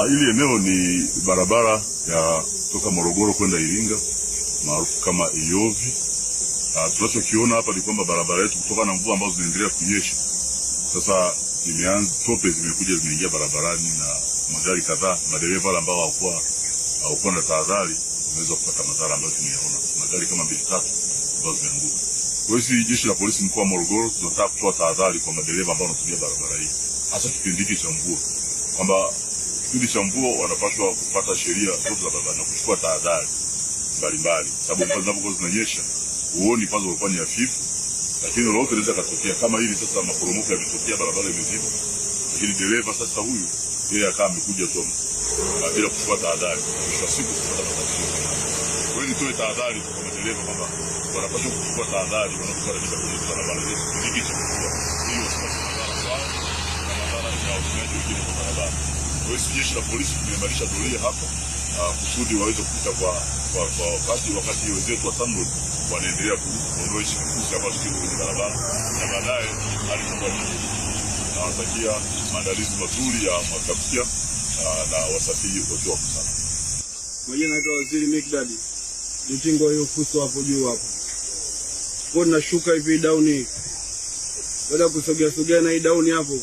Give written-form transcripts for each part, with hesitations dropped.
Hili eneo ni barabara ya kutoka Morogoro kwenda Iringa maarufu kama Iyovi. Tunachokiona hapa ni kwamba barabara yetu kutokana na mvua ambazo zinaendelea kunyesha sasa tope zimekuja zimeingia barabarani, na magari kadhaa, madereva wale ambao hawakuwa na tahadhari wameweza kupata madhara ambayo tumeyaona. Magari kama 2-3 ambazo zimeanguka. Kwa hiyo jeshi la polisi mkoa wa Morogoro tunataka kutoa tahadhari kwa madereva ambao wanatumia barabara hii, hasa kipindi hiki cha mvua, kwamba kipindi cha mvua wanapaswa kufuata sheria zote za barabara na kuchukua tahadhari mbalimbali, sababu mvua zinapokuwa zinanyesha huoni kwanza ulikuwa ni hafifu, lakini lolote linaweza katokea. Kama hili sasa maporomoko yametokea, barabara imeziba, lakini dereva sasa huyu yeye akawa amekuja tu bila kuchukua tahadhari, mwisho wa siku kupata matatizo. Kwa hiyo nitoe tahadhari kwa madereva kwamba wanapaswa kuchukua tahadhari wanapokuwa kwenye barabara zetu hiki cha mvua, ili wasipate madhara kwao na madhara ya watumiaji wengine kwa barabara. Kwa hiyo jeshi la polisi tumeimarisha doria hapa kusudi waweze kupita kwa wakati wenzetu wa TANROADS wanaendelea kuondoa hichi kifusi ambacho kiko kwenye barabara, na baadaye hali itakuwa nzuri. Nawatakia maandalizi mazuri ya mwaka mpya na wasafiri wote wako sana. Mwenye naitwa Waziri Mikdadi. Mtingo hiyo fuso hapo juu hapo. Kwa nashuka hivi down. Baada kusogea na hii down hapo.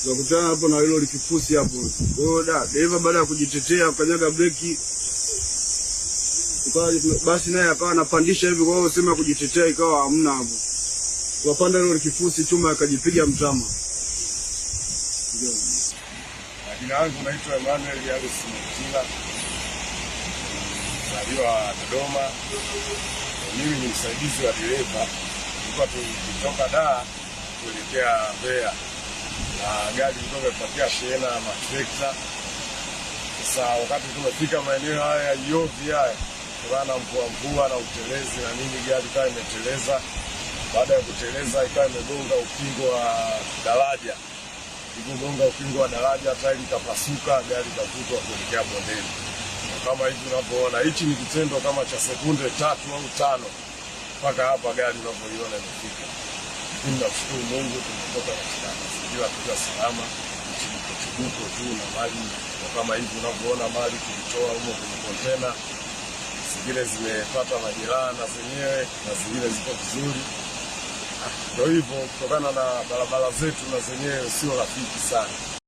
Tukakutana hapo na hilo likifusi hapo. Kwa hiyo dereva baada ya kujitetea kanyaga breki. Basi naye akawa anapandisha hivi, kwa hiyo sema kujitetea ikawa hamna hapo. Wapanda hilo kifusi chuma akajipiga mtama. Jina langu naitwa Emmanuel Yalis Mtila. Mzaliwa Dodoma. Mimi ni msaidizi wa dereva. Tulikuwa tukitoka Dar kuelekea Mbeya. Na gari ilikuwa imepakia shehena matrekta. Sasa wakati tumefika maeneo haya ya Iyovi haya, kutokana na mvua na utelezi na nini, gari ikawa imeteleza. Baada ya kuteleza ikawa imegonga ukingo wa daraja. Ilipogonga ukingo wa daraja, tairi ikapasuka, gari ikavutwa kuelekea bondeni. Kama hivi unavyoona, hichi ni kitendo kama cha sekunde 3 au 5 mpaka hapa gari unavyoiona imefika. Lakini nashukuru Mungu tumetoka katika mazingira tukiwa salama, chibuko tu na mali kama hivi unavyoona, mali tulitoa huko kwenye container. Zingine zimepata majeraha na zenyewe, na zingine ziko vizuri. Kwa hivyo kutokana na barabara zetu na zenyewe sio rafiki sana.